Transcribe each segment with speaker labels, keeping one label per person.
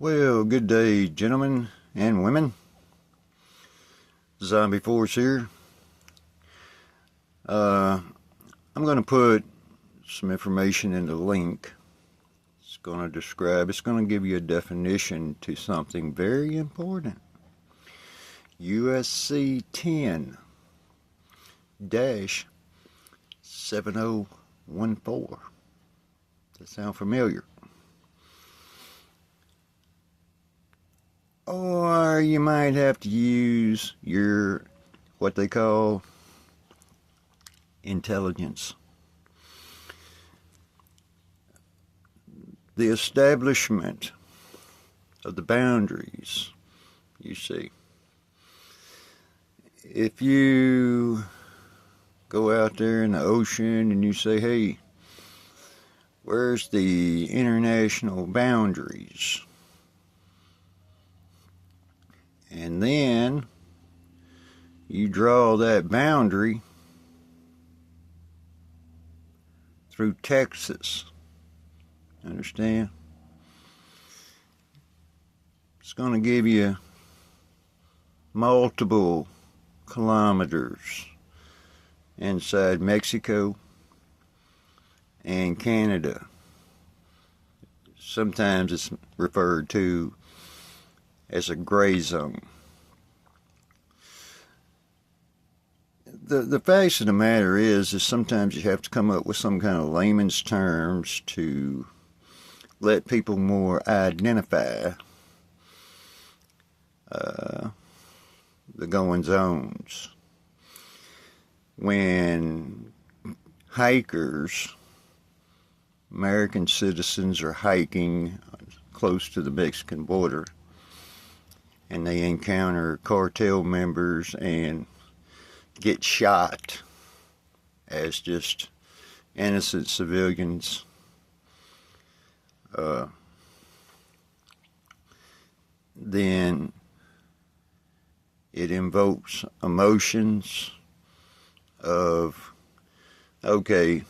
Speaker 1: Well, good day, gentlemen and women. Zombie Force here. I'm going to put some information in the link. It's going to give you a definition to something very important. USC 10-7014. Does that sound familiar? Or you might have to use your, what they call, intelligence. The establishment of the boundaries, you see. If you go out there in the ocean and you say, hey, where's the international boundaries? And then you draw that boundary through Texas. Understand? It's going to give you multiple kilometers inside Mexico and Canada. Sometimes it's referred to as a gray zone. The fact of the matter is sometimes you have to come up with some kind of layman's terms to let people more identify the goings-ons. When hikers, American citizens, are hiking close to the Mexican border, and they encounter cartel members and get shot as just innocent civilians, then it invokes emotions of, okay,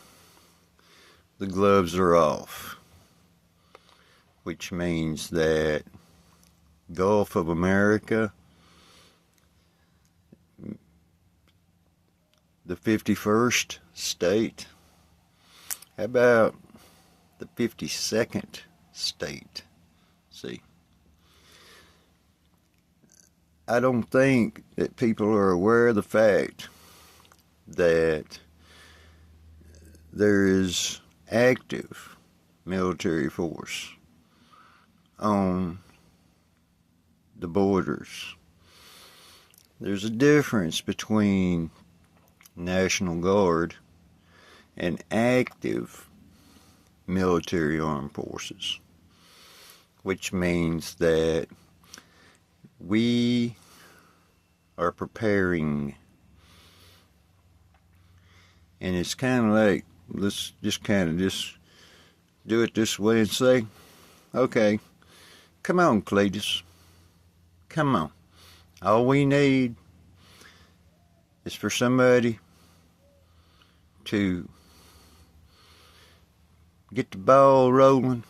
Speaker 1: the gloves are off, which means that Gulf of America, the 51st state, how about the 52nd state? See, I don't think that people are aware of the fact that there is active military force on the borders. There's a difference between National Guard and active military armed forces, which means that we are preparing, and it's kind of like, let's just do it this way and say, okay, come on, Cletus. Come on. All we need is for somebody to get the ball rolling.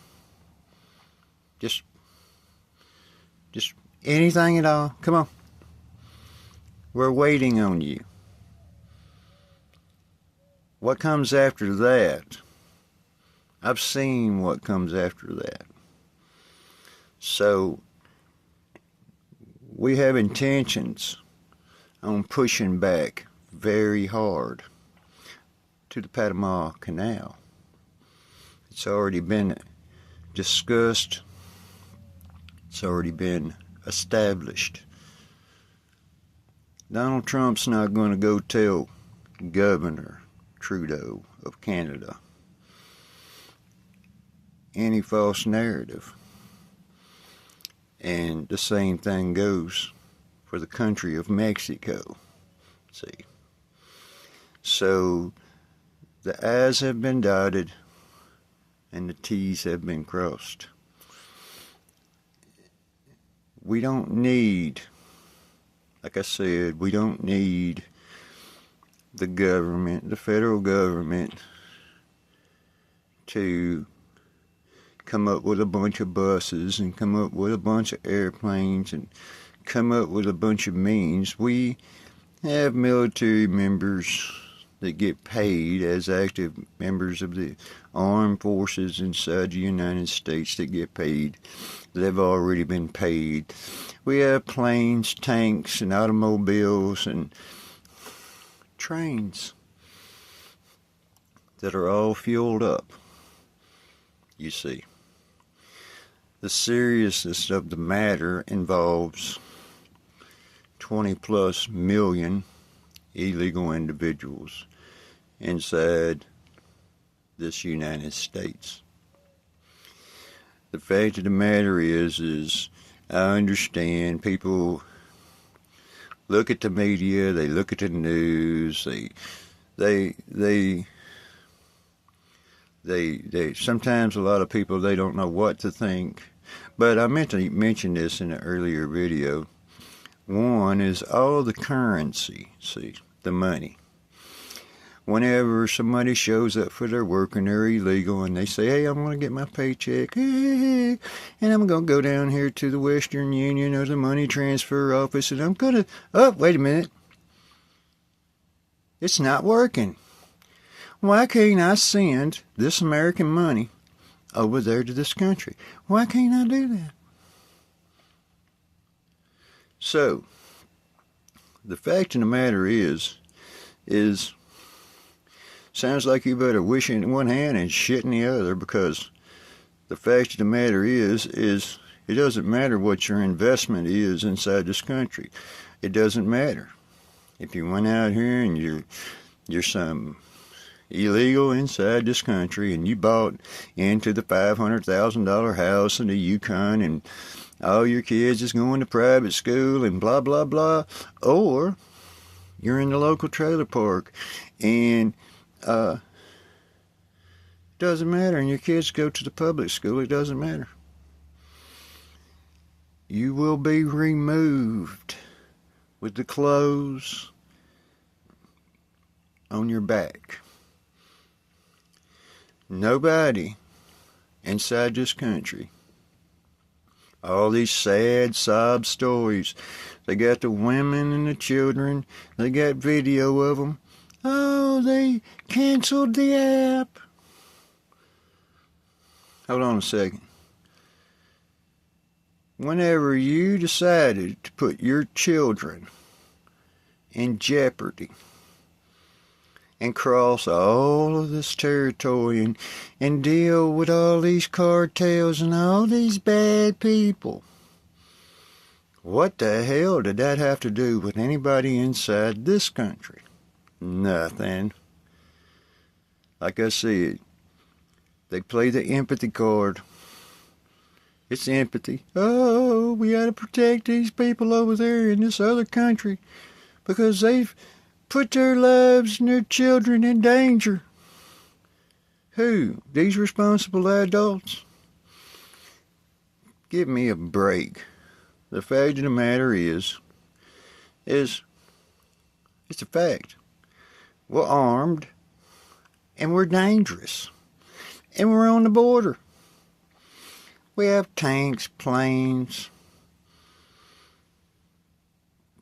Speaker 1: Just anything at all. Come on. We're waiting on you. What comes after that? I've seen what comes after that. So we have intentions on pushing back very hard to the Panama Canal. It's already been discussed. It's already been established. Donald Trump's not going to go tell Governor Trudeau of Canada any false narrative. And the same thing goes for the country of Mexico. See? So the I's have been dotted and the T's have been crossed. We don't need, like I said, we don't need the government, the federal government, to come up with a bunch of buses and come up with a bunch of airplanes and come up with a bunch of means. We have military members that get paid as active members of the armed forces inside the United States that get paid. They've already been paid. We have planes, tanks, and automobiles and trains that are all fueled up, you see. The seriousness of the matter involves 20 plus million illegal individuals inside this United States. The fact of the matter is I understand people look at the media, they look at the news, they sometimes a lot of people, they don't know what to think. But I meant to mention this in an earlier video. One is all the currency, see, the money. Whenever somebody shows up for their work and they're illegal and they say, hey, I'm going to get my paycheck, and I'm going to go down here to the Western Union or the money transfer office and I'm going to, oh, wait a minute. It's not working. Why can't I send this American money over there to this country? Why can't I do that? So, the fact of the matter is sounds like you better wish in one hand and shit in the other, because the fact of the matter is it doesn't matter what your investment is inside this country. It doesn't matter. If you went out here and you're some illegal inside this country and you bought into the $500,000 house in the Yukon and all your kids is going to private school and blah, blah, blah, or you're in the local trailer park and doesn't matter, and your kids go to the public school, it doesn't matter. You will be removed with the clothes on your back. Nobody inside this country, all these sad sob stories, they got the women and the children, they got video of them. Oh, they canceled the app. Hold on a second. Whenever you decided to put your children in jeopardy and cross all of this territory and deal with all these cartels and all these bad people, what the hell did that have to do with anybody inside this country? Nothing. Like I said, they play the empathy card. It's empathy. Oh, we got to protect these people over there in this other country because they've put their lives and their children in danger. Who? These responsible adults? Give me a break. The fact of the matter is it's a fact. We're armed and we're dangerous and we're on the border. We have tanks, planes,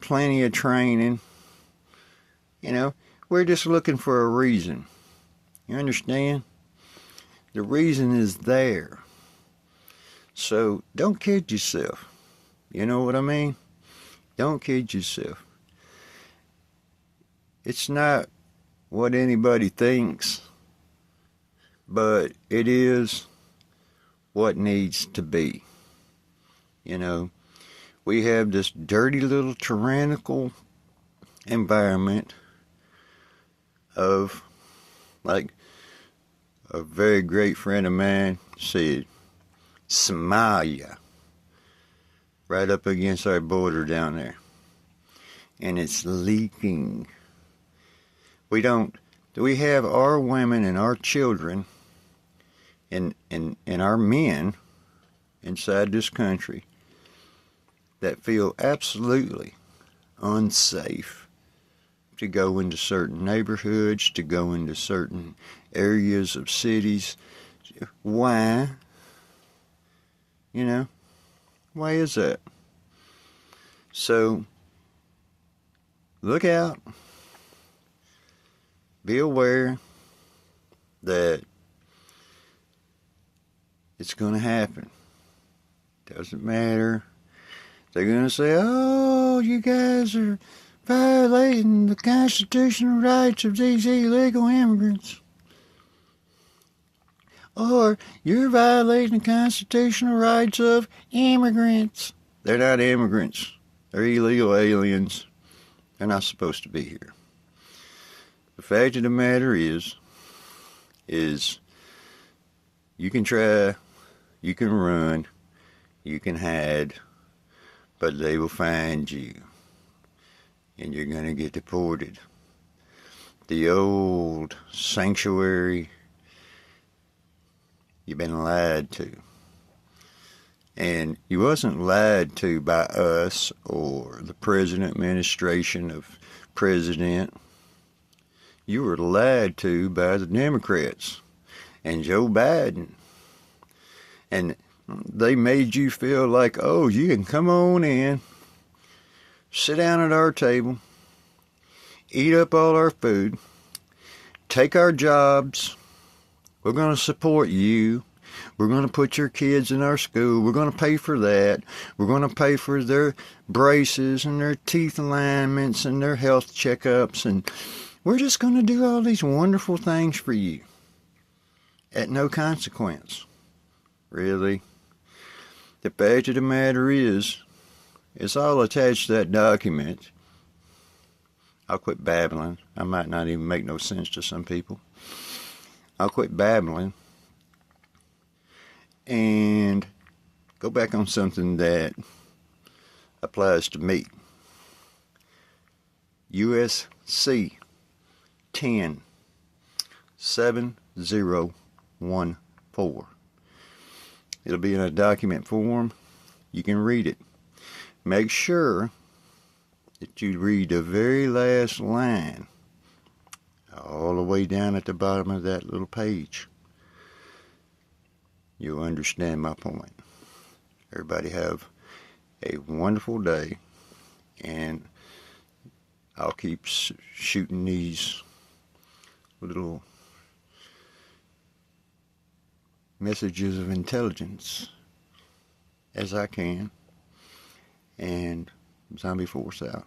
Speaker 1: plenty of training. You know, we're just looking for a reason. You understand? The reason is there. So don't kid yourself. You know what I mean? Don't kid yourself. It's not what anybody thinks, but it is what needs to be. You know, we have this dirty little tyrannical environment of, like a very great friend of mine said, Somalia, right up against our border down there. And it's leaking. We have our women and our children and our men inside this country that feel absolutely unsafe to go into certain neighborhoods, to go into certain areas of cities. Why? You know, why is that? So, look out. Be aware that it's going to happen. Doesn't matter. They're going to say, oh, you guys are violating the constitutional rights of these illegal immigrants. Or you're violating the constitutional rights of immigrants. They're not immigrants. They're illegal aliens. They're not supposed to be here. The fact of the matter is you can try, you can run, you can hide, but they will find you, and you're going to get deported. The old sanctuary, you've been lied to. And you wasn't lied to by us or the president administration of president. You were lied to by the Democrats and Joe Biden. And they made you feel like, oh, you can come on in, sit down at our table, eat up all our food, take our jobs, we're going to support you, we're going to put your kids in our school, we're going to pay for that, we're going to pay for their braces and their teeth alignments and their health checkups, and we're just going to do all these wonderful things for you at no consequence. Really? The fact of the matter is, it's all attached to that document. I'll quit babbling. I might not even make no sense to some people. I'll quit babbling and go back on something that applies to me. USC 107014. It'll be in a document form. You can read it. Make sure that you read the very last line all the way down at the bottom of that little page. You'll understand my point. Everybody have a wonderful day, and I'll keep shooting these little messages of intelligence as I can. And Zombie Force out.